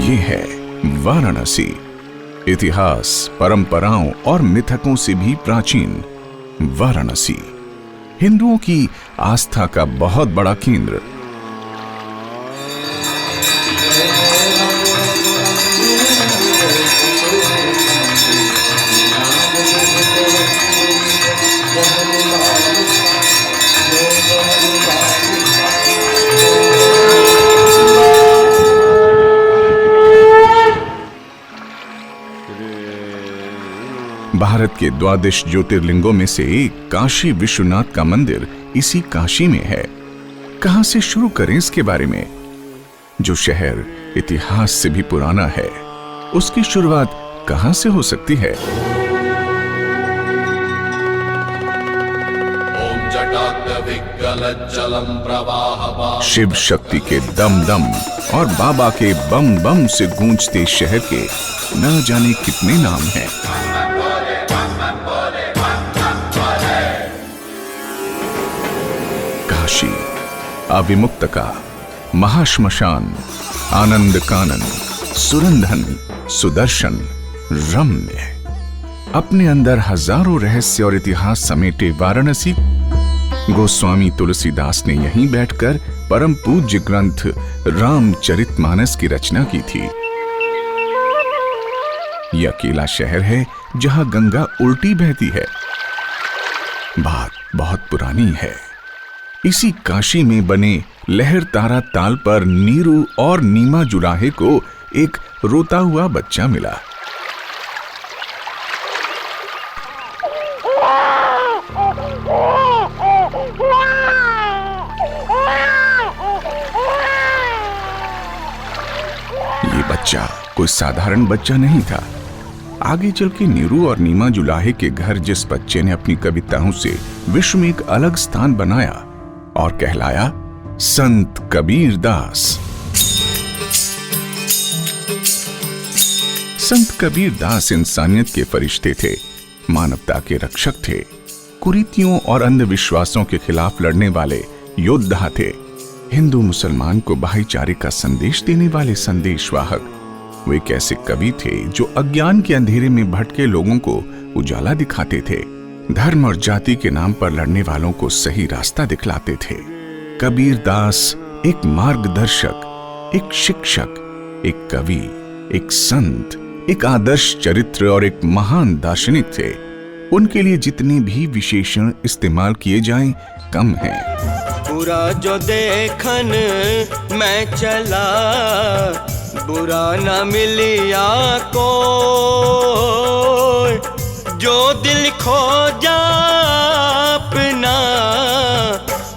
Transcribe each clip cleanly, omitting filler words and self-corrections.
ये है वाराणसी, इतिहास, परंपराओं और मिथकों से भी प्राचीन वाराणसी हिंदुओं की आस्था का बहुत बड़ा केंद्र। भारत के द्वादश ज्योतिर्लिंगों में से एक काशी विश्वनाथ का मंदिर इसी काशी में है। कहां से शुरू करें इसके बारे में? जो शहर इतिहास से भी पुराना है, उसकी शुरुआत कहां से हो सकती है? शिव शक्ति के दम दम और बाबा के बम बम से गूंजते शहर के न जाने कितने नाम हैं। काशी, अविमुक्त का महाश्मशान, आनंद कानन, सुरंधन, सुदर्शन, रम्य, अपने अंदर हजारों रहस्य और इतिहास समेटे वाराणसी गोस्वामी तुलसीदास ने यहीं बैठकर परम पूज्य ग्रंथ रामचरितमानस की रचना की थी। यह अकेला शहर है जहां गंगा उल्टी बहती है। बात बहुत पुरानी है। इसी काशी में बने लहर तारा ताल पर नीरू और नीमा जुलाहे को एक रोता हुआ बच्चा मिला। ये बच्चा कोई साधारण बच्चा नहीं था। आगे चल के नीरू और नीमा जुलाहे के घर जिस बच्चे ने अपनी कविताओं से विश्व में एक अलग स्थान बनाया और कहलाया संत कबीर दास। संत कबीर दास इंसानियत के फरिश्ते थे, मानवता के रक्षक थे, कुरीतियों और अंधविश्वासों के खिलाफ लड़ने वाले योद्धा थे, हिंदू मुसलमान को भाईचारे का संदेश देने वाले संदेशवाहक। वे एक ऐसे कवि थे जो अज्ञान के अंधेरे में भटके लोगों को उजाला दिखाते थे, धर्म और जाति के नाम पर लड़ने वालों को सही रास्ता दिखलाते थे। कबीर दास एक मार्गदर्शक, एक शिक्षक, एक कवि, एक संत, एक आदर्श चरित्र और एक महान दार्शनिक थे। उनके लिए जितने भी विशेषण इस्तेमाल किए जाएं कम है। बुरा जो देखन मैं चला, बुरा न मिलिया को, जो दिल खो जा अपना,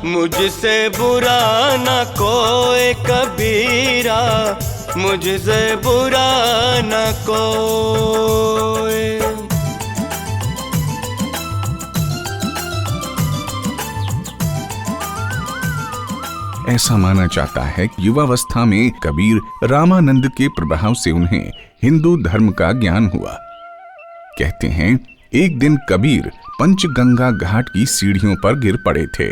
मुझसे बुरा न कोई कबीरा, मुझसे बुरा न कोई। ऐसा माना जाता है कि युवावस्था में कबीर रामानंद के प्रभाव से उन्हें हिंदू धर्म का ज्ञान हुआ। कहते हैं एक दिन कबीर पंचगंगा घाट की सीढ़ियों पर गिर पड़े थे।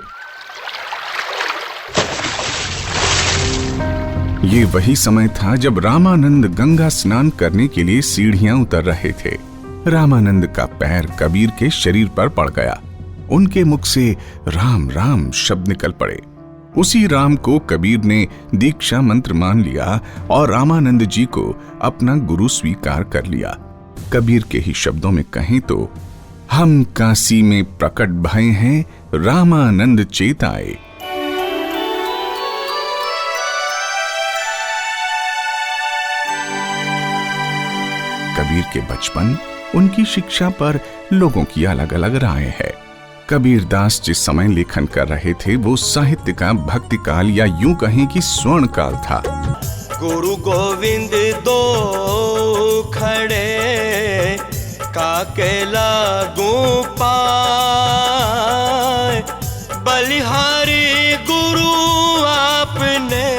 ये वही समय था जब रामानंद गंगा स्नान करने के लिए सीढ़ियां उतर रहे थे। रामानंद का पैर कबीर के शरीर पर पड़ गया। उनके मुख से राम राम शब्द निकल पड़े। उसी राम को कबीर ने दीक्षा मंत्र मान लिया और रामानंद जी को अपना गुरु स्वीकार कर लिया। कबीर के ही शब्दों में कहें तो हम काशी में प्रकट भय हैं, रामानंद चेताए। कबीर के बचपन, उनकी शिक्षा पर लोगों की अलग अलग राय है। कबीर दास जिस समय लेखन कर रहे थे वो साहित्य का भक्ति काल या यूं कहें कि स्वर्ण काल था। गुरु गोविंद दो खड़े काके लागू पाए, बलिहारी गुरु आपने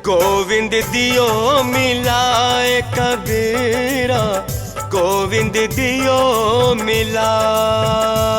गोविंद दियो मिलाए कबीरा, गोविंद दियो मिलाए।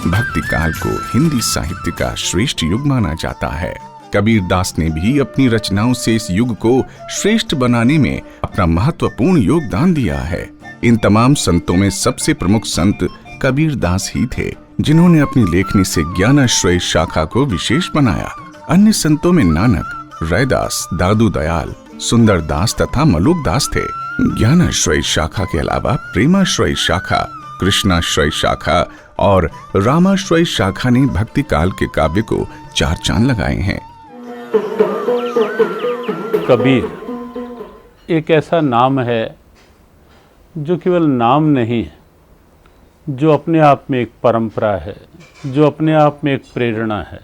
भक्ति काल को हिंदी साहित्य का श्रेष्ठ युग माना जाता है। कबीरदास ने भी अपनी रचनाओं से इस युग को श्रेष्ठ बनाने में अपना महत्वपूर्ण योगदान दिया है। इन तमाम संतों में सबसे प्रमुख संत कबीरदास ही थे, जिन्होंने अपनी लेखनी से ज्ञानाश्रय शाखा को विशेष बनाया। अन्य संतों में नानक, रैदास, दादू दयाल, सुंदरदास तथा मलुकदास थे। ज्ञानाश्रय शाखा के अलावा प्रेमाश्रय शाखा, कृष्णाश्रय शाखा और रामाश्रय शाखा ने भक्ति काल के काव्य को 4 चांद लगाए हैं। कबीर एक ऐसा नाम है जो केवल नाम नहीं है, जो अपने आप में एक परंपरा है, जो अपने आप में एक प्रेरणा है,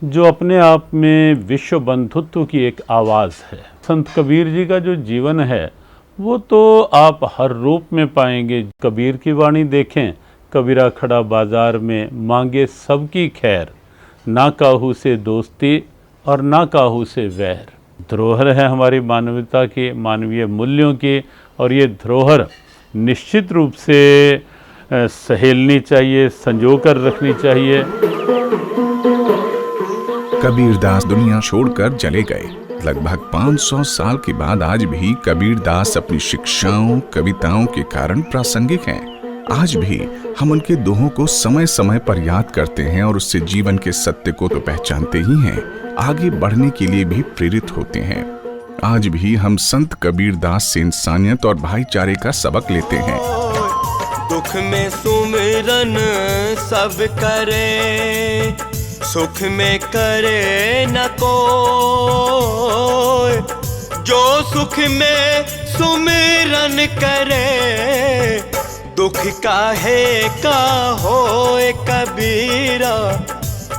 जो अपने आप में विश्व बंधुत्व की एक आवाज़ है। संत कबीर जी का जो जीवन है वो तो आप हर रूप में पाएंगे। कबीर की वाणी देखें, कबीरा खड़ा बाजार में, मांगे सबकी खैर, ना काहू से दोस्ती और ना काहू से वैर। धरोहर है हमारी मानवता की, मानवीय मूल्यों की, और ये धरोहर निश्चित रूप से सहेलनी चाहिए, संजो कर रखनी चाहिए। कबीरदास दुनिया छोड़कर चले गए। लगभग 500 साल के बाद आज भी कबीरदास अपनी शिक्षाओं, कविताओं के कारण प्रासंगिक हैं। आज भी हम उनके दोहों को समय समय पर याद करते हैं और उससे जीवन के सत्य को तो पहचानते ही हैं, आगे बढ़ने के लिए भी प्रेरित होते हैं। आज भी हम संत कबीरदास से इंसानियत और भाईचारे का सबक लेते हैं। दुख में सुमिरन सब करे, सुख में करे न कोई। जो सुख में सुमिरन करे, दुख काहे का होए कबीरा,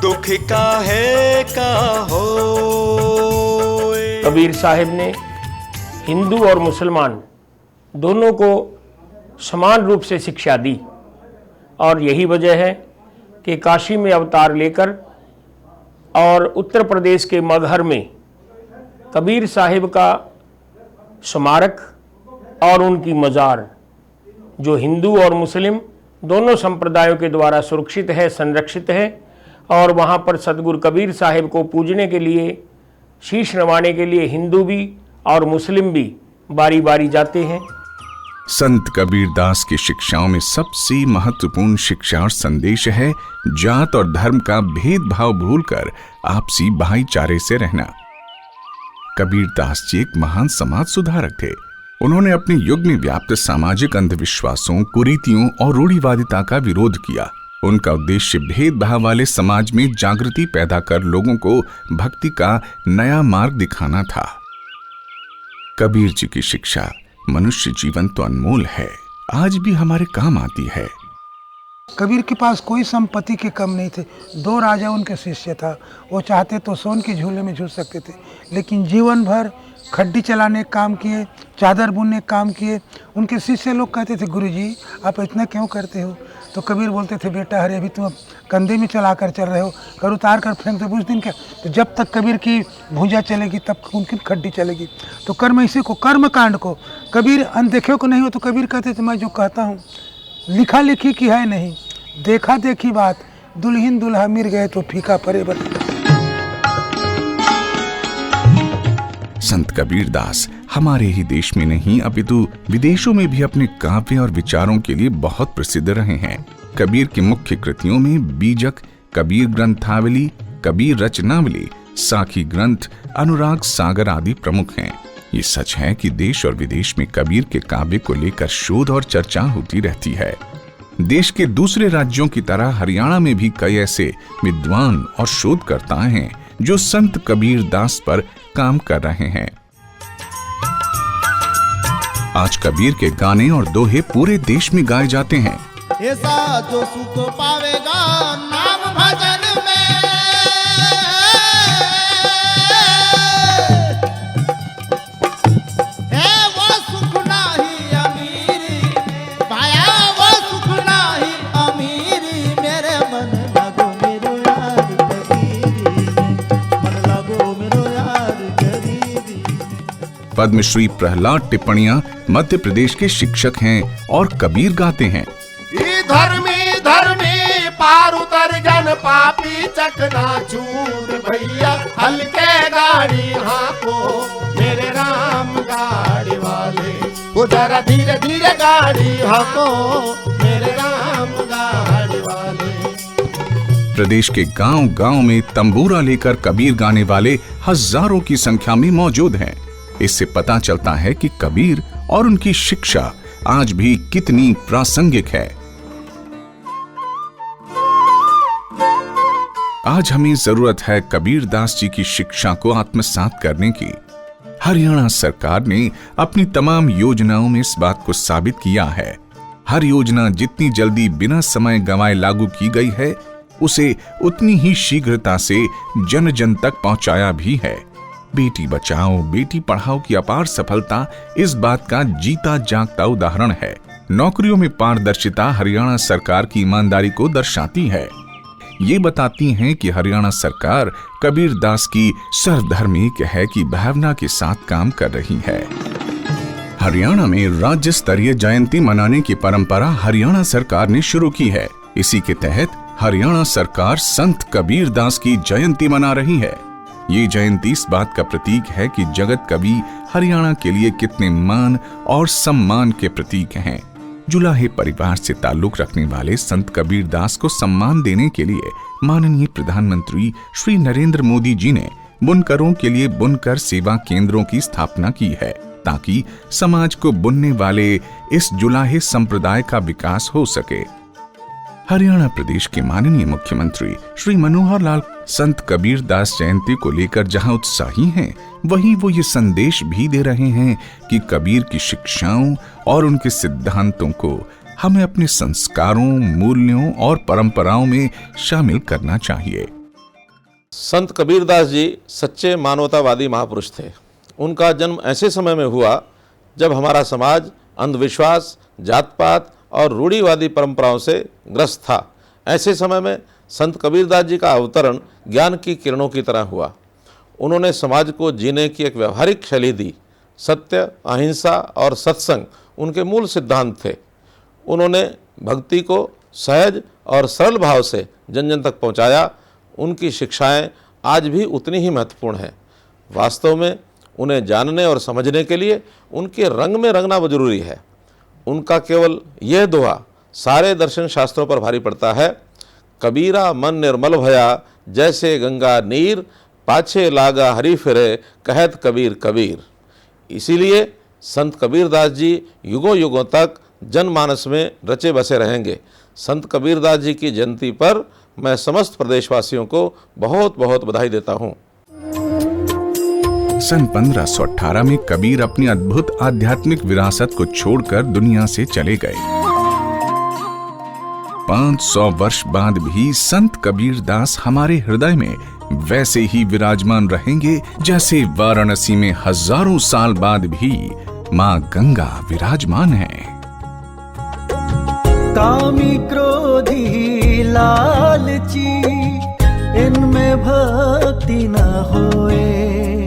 दुख काहे का होए। कबीर साहिब ने हिंदू और मुसलमान दोनों को समान रूप से शिक्षा दी, और यही वजह है कि काशी में अवतार लेकर और उत्तर प्रदेश के मगहर में कबीर साहिब का स्मारक और उनकी मज़ार, जो हिंदू और मुस्लिम दोनों संप्रदायों के द्वारा सुरक्षित है, संरक्षित है, और वहाँ पर सतगुरु कबीर साहिब को पूजने के लिए, शीश नवाने के लिए हिंदू भी और मुस्लिम भी बारी बारी जाते हैं। संत कबीरदास की शिक्षाओं में सबसे महत्वपूर्ण शिक्षा और संदेश है जात और धर्म का भेदभाव भूलकर आपसी भाईचारे से रहना। कबीरदास जी एक महान समाज सुधारक थे। उन्होंने अपने युग में व्याप्त सामाजिक अंधविश्वासों, कुरीतियों और रूढ़िवादिता का विरोध किया। उनका उद्देश्य भेदभाव वाले समाज में जागृति पैदा कर लोगों को भक्ति का नया मार्ग दिखाना था। कबीर जी की शिक्षा मनुष्य जीवन तो अनमोल है, आज भी हमारे काम आती है। कबीर के पास कोई संपत्ति के कम नहीं थे। 2 राजा उनके शिष्य था। वो चाहते तो सोन के झूले में झूल सकते थे, लेकिन जीवन भर खड्डी चलाने काम किए, चादर बुनने काम किए। उनके शिष्य लोग कहते थे, गुरुजी आप इतना क्यों करते हो? तो कबीर बोलते थे, बेटा अरे अभी तुम कंधे में चला कर चल रहे हो, कर उतार कर फेंक दो, कुछ दिन क्या। तो जब तक कबीर की भुजा चलेगी तब उनकी खड्डी चलेगी। तो कर्म इसी को, कर्म कांड को कबीर अनदेखे को नहीं हो। तो कबीर कहते थे, मैं जो कहता हूँ लिखा लिखी की है नहीं, देखा देखी बात, दुल्हन दुल्हा मिल गए तो फीका परे बता। संत कबीरदास हमारे ही देश में नहीं अपितु विदेशों में भी अपने काव्य और विचारों के लिए बहुत प्रसिद्ध रहे हैं। कबीर की मुख्य कृतियों में बीजक, कबीर ग्रंथावली, कबीर रचनावली, साखी ग्रंथ, अनुराग सागर आदि प्रमुख हैं। ये सच है कि देश और विदेश में कबीर के काव्य को लेकर शोध और चर्चा होती रहती है। देश के दूसरे राज्यों की तरह हरियाणा में भी कई ऐसे विद्वान और शोधकर्ता हैं जो संत कबीरदास पर काम कर रहे हैं। आज कबीर के गाने और दोहे पूरे देश में गाए जाते हैं। ऐसा जो सुख पावेगा नाम भजन में, है वो सुख नाही अमीरी, पाया वो सुख नाही अमीरी। मेरे मन लगो मेरो यार कबीरी, मन लगो मेरो यार कबीरी। पद्मश्री प्रहलाद टिप्पणियां मध्य प्रदेश के शिक्षक हैं और कबीर गाते हैं। धर्मी धर्मी पारुता परिजन पापी चकना चूर भैया, हल्के गाड़ी हाँको मेरे राम गाड़ी वाले, वो जरा धीरे धीरे गाड़ी हाँको मेरे राम गाड़ी वाले। प्रदेश के गांव-गांव में तंबूरा लेकर कबीर गाने वाले हजारों की संख्या में मौजूद हैं। इससे पता चलता है कि कबीर और उनकी शिक्षा आज भी कितनी प्रासंगिक है। आज हमें जरूरत है कबीर दास जी की शिक्षा को आत्मसात करने की। हरियाणा सरकार ने अपनी तमाम योजनाओं में इस बात को साबित किया है। हर योजना जितनी जल्दी बिना समय गंवाए लागू की गई है, उसे उतनी ही शीघ्रता से जन जन तक पहुंचाया भी है। बेटी बचाओ बेटी पढ़ाओ की अपार सफलता इस बात का जीता जागता उदाहरण है। नौकरियों में पारदर्शिता हरियाणा सरकार की ईमानदारी को दर्शाती है। ये बताती हैं कि हरियाणा सरकार कबीर दास की सर्वधर्मिक है की भावना के साथ काम कर रही है। हरियाणा में राज्य स्तरीय जयंती मनाने की परंपरा हरियाणा सरकार ने शुरू की है। इसी के तहत हरियाणा सरकार संत कबीर दास की जयंती मना रही है। ये जयंती इस बात का प्रतीक है कि जगत कवि हरियाणा के लिए कितने मान और सम्मान के प्रतीक हैं। जुलाहे परिवार से ताल्लुक रखने वाले संत कबीर दास को सम्मान देने के लिए माननीय प्रधानमंत्री श्री नरेंद्र मोदी जी ने बुनकरों के लिए बुनकर सेवा केंद्रों की स्थापना की है, ताकि समाज को बुनने वाले इस जुलाहे संप्रदाय का विकास हो सके। हरियाणा प्रदेश के माननीय मुख्यमंत्री श्री मनोहर लाल संत कबीर दास जयंती को लेकर जहां उत्साही हैं, वहीं वो ये संदेश भी दे रहे हैं कि कबीर की शिक्षाओं और उनके सिद्धांतों को हमें अपने संस्कारों, मूल्यों और परंपराओं में शामिल करना चाहिए। संत कबीरदास जी सच्चे मानवतावादी महापुरुष थे। उनका जन्म ऐसे समय में हुआ जब हमारा समाज अंधविश्वास, जात पात और रूढ़िवादी परंपराओं से ग्रस्त था। ऐसे समय में संत कबीरदास जी का अवतरण ज्ञान की किरणों की तरह हुआ। उन्होंने समाज को जीने की एक व्यवहारिक शैली दी। सत्य, अहिंसा और सत्संग उनके मूल सिद्धांत थे। उन्होंने भक्ति को सहज और सरल भाव से जन जन तक पहुंचाया। उनकी शिक्षाएं आज भी उतनी ही महत्वपूर्ण हैं। वास्तव में उन्हें जानने और समझने के लिए उनके रंग में रंगना जरूरी है। उनका केवल यह दोहा सारे दर्शन शास्त्रों पर भारी पड़ता है, कबीरा मन निर्मल भया जैसे गंगा नीर, पाछे लागा हरि फिरे कहत कबीर कबीर। इसीलिए संत कबीरदास जी युगों युगों तक जनमानस में रचे बसे रहेंगे। संत कबीरदास जी की जयंती पर मैं समस्त प्रदेशवासियों को बहुत बहुत बधाई देता हूँ। सन 1518 में कबीर अपनी अद्भुत आध्यात्मिक विरासत को छोड़कर दुनिया से चले गए। 500 वर्ष बाद भी संत कबीर दास हमारे हृदय में वैसे ही विराजमान रहेंगे जैसे वाराणसी में हजारों साल बाद भी मां गंगा विराजमान है। कामी क्रोधी लालची इनमें भक्ति न होए,